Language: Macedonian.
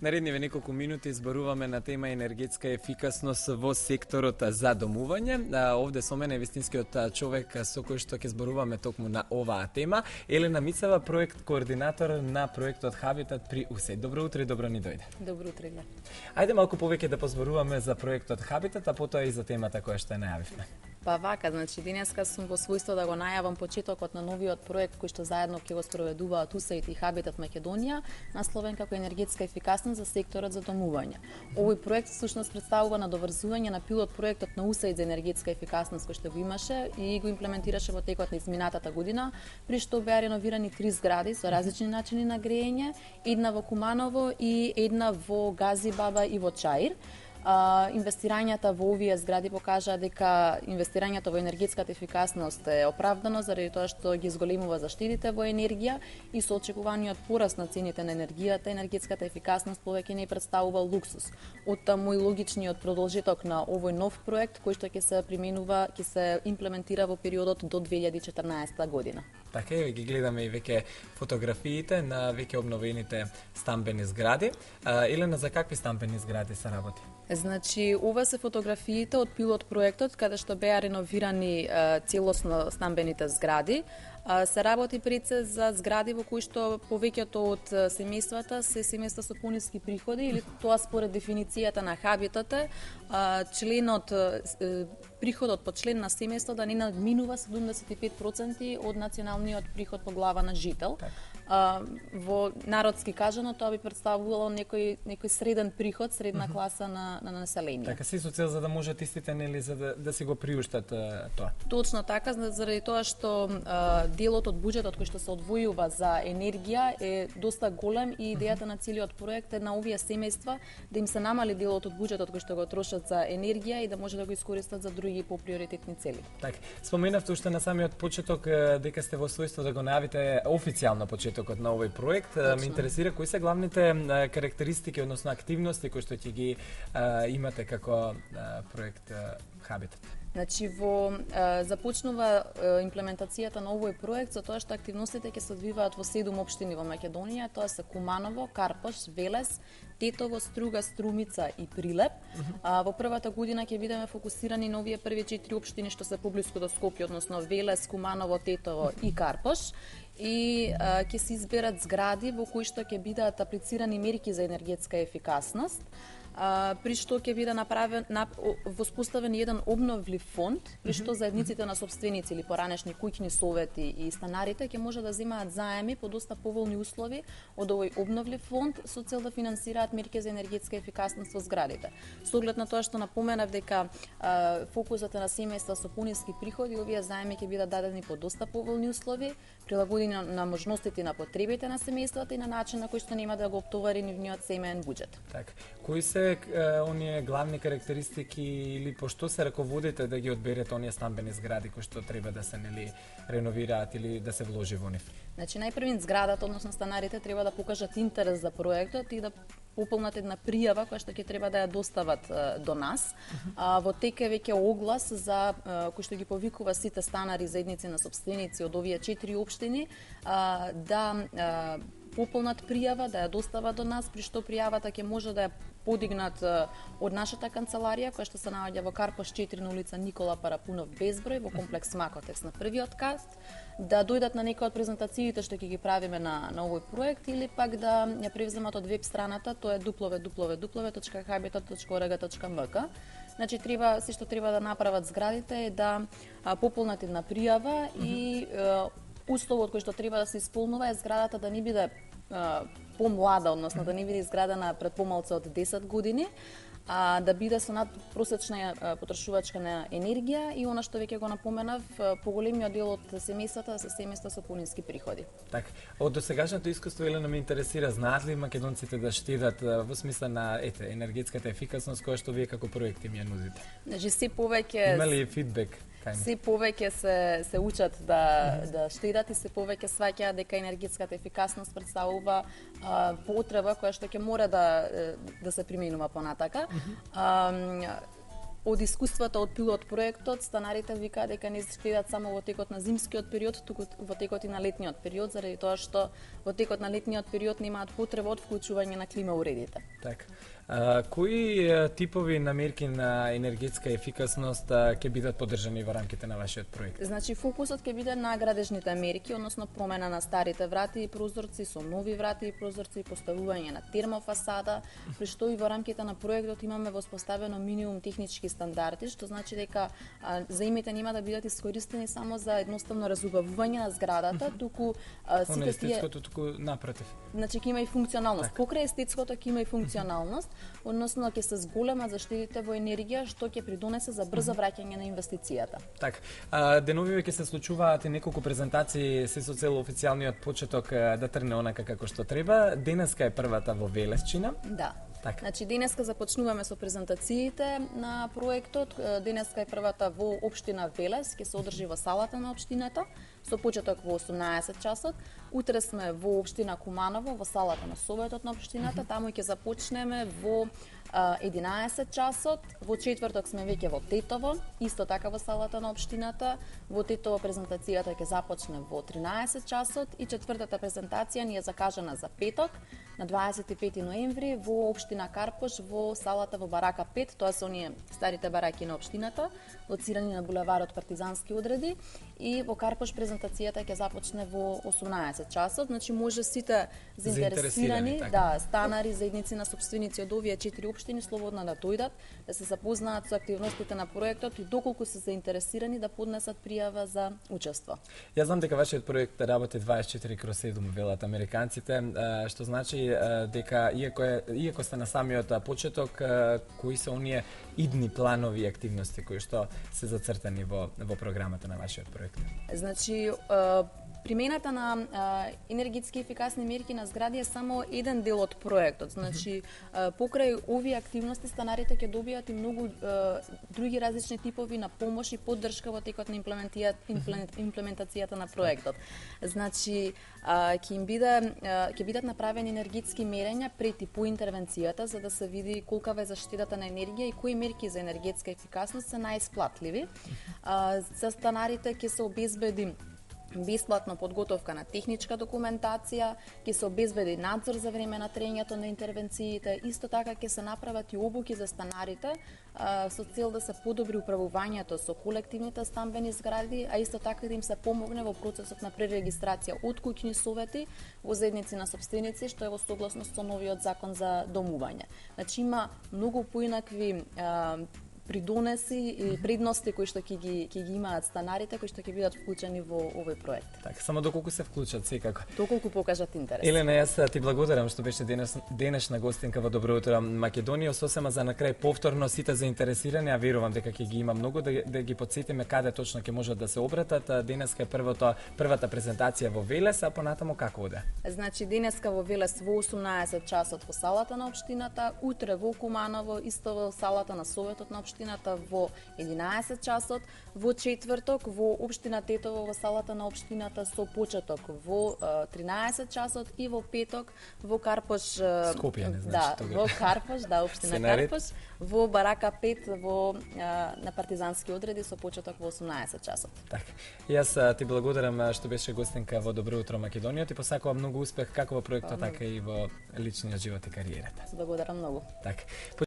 Наредниве неколку минути зборуваме на тема енергетска ефикасност во секторот за домување. Овде со мене е вистинскиот човек со кој што ќе зборуваме токму на оваа тема, Елена Мицева, проект координатор на проектот Хабитат при УСЕ. Добро утро и добро ни дојде. Добро утро. Ајде малку повеќе да позборуваме за проектот Хабитат, а потоа и за темата која што ја најавивме. Па вака, значи денеска сум во својство да го најавам почетокот на новиот проект кој што заедно ќе го спроведуваат УСАИД и Хабитат Македонија, насловен како енергетска ефикасност за секторот за домување. Овој проект всушност представува надоврзување на пилот проектот на УСАИД за енергетска ефикасност кој што го имаше и го имплементираше во текот на изминатата година, при што беа реновирани 3 згради со различни начини на греење, една во Куманово и една во Газибаба и во Чаир. Инвестирањата во овие згради покажаа дека инвестирањето во енергетската ефикасност е оправдано заради тоа што ги зголемува заштедите во енергија и со очекуваниот пораст на цените на енергијата, енергетската ефикасност повеќе не представува луксус. Оттаму и логичниот продолжеток на овој нов проект кој што ќе се применува, ќе се имплементира во периодот до 2014 година. Така е, ги гледаме и веќе фотографиите на веќе обновените стамбени згради. Елена, за какви стамбени згради се работи? Значи, ова се фотографиите од пилот проектот каде што беа реновирани целосно стамбените згради. Се работи пред се за згради во кои што повеќето од семејствата се семејства со пониски приходи или тоа според дефиницијата на Хабитат, членот приходот по член на семејство да не надминува 75% од националниот приход по глава на жител. Во народски кажано тоа би представувало некој среден приход, средна класа на население. Така се со цел за да можат истите нели за да си го приуштат тоа. Точно така, заради тоа што делот од буџетот кој што се одвојува за енергија е доста голем и идејата на целиот проект е на овие семејства да им се намали делот од буџетот кој што го трошат за енергија и да може да го искористат за други поприоритетни цели. Така, споменавте уште на самиот почеток дека сте во својство да го најавите официјално почетокот на овој проект. Ме интересира кои се главните карактеристики, односно активности кои што ќе ги имате како проект Хабитат. Значи, започнува имплементацијата на овој проект за тоа што активностите ќе се одвиваат во 7 општини во Македонија, тоа се Куманово, Карпош, Велес, Тетово, Струга, Струмица и Прилеп. Во првата година ќе бидеме фокусирани на овие први 4 општини што се поблиску до Скопје, односно Велес, Куманово, Тетово и Карпош. И ќе се изберат згради во кои што ќе бидат аплицирани мерки за енергетска ефикасност, при што ќе биде воспоставен еден обновлив фонд, при што заедниците на сопственици или поранешни куќни совети и станарите ќе може да земаат заеми по доста поволни услови од овој обновлив фонд со цел да финансираат мерки за енергетска ефикасност во зградите. Со оглед на тоа што напоменав дека фокусот е на семејства со пониски приходи, овие заеми ќе бидат дадени по доста поволни услови, прилагодени на можностите и на потребите на семејствата и на начин на кој што нема да го оптовари нивниот семеен буџет. Така. Кои се оние главни карактеристики или по што се раководите да ги одберете оние стамбени згради кои што треба да се нели реновираат или да се вложи во нив? Значи најпрво зградата, односно станарите треба да покажат интерес за проектот и да пополнат една пријава која што ќе треба да ја достават до нас. Во тек е веќе оглас за кој што ги повикува сите станари заедници на сопственици од овие 4 општини да пополнат пријава, да ја достават до нас, при што пријавата ќе може да ја подигнат од нашата канцеларија, која што се наоѓа во Карпош 4 на улица Никола Парапунов безброј, во комплекс Макотекс на првиот каст, да дојдат на некои од презентациите што ќе ги правиме на овој проект или пак да ја превземат од веб страната, тоа е www.habitat.org.mk. Значи се што треба да направат зградите е да пополнат една пријава и условот кој што треба да се исполнува е зградата да не биде помлада, односно да не биде изградена пред помалку од 10 години, да биде со надпросечна потрошувачка на енергија и она што веќе го напоменав, поголемиот дел од семејствата се семејства со пониски приходи. Така, од досегашното искуство Елена ме интересира, знаат ли македонците да штедат во смисла на енергетската ефикасност која што вие како проекти ми ја нудите? Значи се повеќе има ли фидбек? Се повеќе се учат да штедат и се повеќе сваќаат дека енергетската ефикасност представува потреба која што ќе мора да се применува понатака. од искуствата од пилот проектот, станарите викаат дека не следат само во текот на зимскиот период, туку во текот и на летниот период, заради тоа што во текот на летниот период немаат потреба од вклучување на клима уредите. Така. Кои типови намерки на енергетска ефикасност ќе бидат поддржани во рамките на вашиот проект? Значи, фокусот ќе биде на градежните мерки, односно промена на старите врати и прозорци со нови врати и прозорци, поставување на термофасада, при што и во рамките на проектот имаме воспоставено минимум технички стандарди, што значи дека заемите нема да бидат искористени само за едноставно разубавување на зградата, туку сите тие туку напротив. Значи ќе има и функционалност. Покрај естетското ќе има и функционалност, односно ќе се зголема заштедите во енергија, што ќе придонесе за брзо враќање на инвестицијата. Така, деновиве ќе се случуваат и неколку презентации се со цел официјалниот почеток да тргне онака како што треба. Денеска е првата во Велесчина. Да. Так. Значи, денеска започнуваме со презентациите на проектот. Денеска е првата во општина Велес, ќе се одржи во салата на општината, со почеток во 18 часот. Утре сме во општина Куманово, во салата на Советот на општината, таму ќе започнеме во 11 часот. Во четврток сме веќе во Тетово, исто така во салата на општината. Во Тетово презентацијата ќе започне во 13 часот и четвртата презентација ни е закажана за петок, на 25 ноември во општина Карпош, во салата во барака 5, тоа се оние старите бараки на општината, лоцирани на булеварот Партизански одреди, и во Карпош презентацијата ќе започне во 18 часот, значи може сите заинтересирани, да, станари, заедници на сопственици од овие 4 општини слободно да дојдат, да се запознаат со активностите на проектот и доколку се заинтересирани да поднесат пријава за учество. Јас знам дека вашиот проект работи 24/7, велат американците, што значи дека иако сте на самиот почеток, кои се оние идни планови и активности кои што се зацртани во програмата на вашиот проект? Значи, примената на енергетски ефикасни мерки на згради е само еден дел од проектот. Значи, покрај овие активности станарите ќе добијат и многу други различни типови на помош и поддршка во текот на имплементацијата на проектот. Значи, ќе бидат направени енергетски мерења пред и по интервенцијата за да се види колкава е заштедата на енергија и кои мерки за енергетска ефикасност се најисплатливи. За станарите ќе се обезбеди бесплатно подготовка на техничка документација, ќе се обезбеди надзор за време на трењето на интервенциите, исто така ќе се направат и обуки за станарите со цел да се подобри управувањето со колективните стамбени згради, а исто така да им се помогне во процесот на пререгистрација од куќни совети во заедници на сопственици, што е во согласност со новиот закон за домување. Значи има многу поинакви придонеси и предности кои што ќе ги имаат станарите кои што ќе бидат вклучени во овој проект. Така, само доколку се вклучат секако. Доколку покажат интерес. Елена, јас ти благодарам што беше денешна гостинка во Добро утро Македонија. Сосема за на крај повторно сите заинтересирани, а верувам дека ќе ги има многу, да ги потсетиме каде точно ќе можат да се обратат. Денеска е првата презентација во Велес, а понатаму како оде? Значи денеска во Велес во 18 часот во салата на општината, утре во Куманово исто во салата на Советот на општината во 11 часот, во четврток во општина Тетово во салата на општината со почеток во 13 часот и во петок во Карпош, Скопје, не значи тога. Во Карпош, да, општина Карпош, во барака 5 на Партизански одреди со почеток во 18 часот. Така. Јас ти благодарам што беше гостинка во Добро утро Македонија. Ти посакувам многу успех како во проектот, така и во личниот живот и кариерата. Благодарам многу. Така.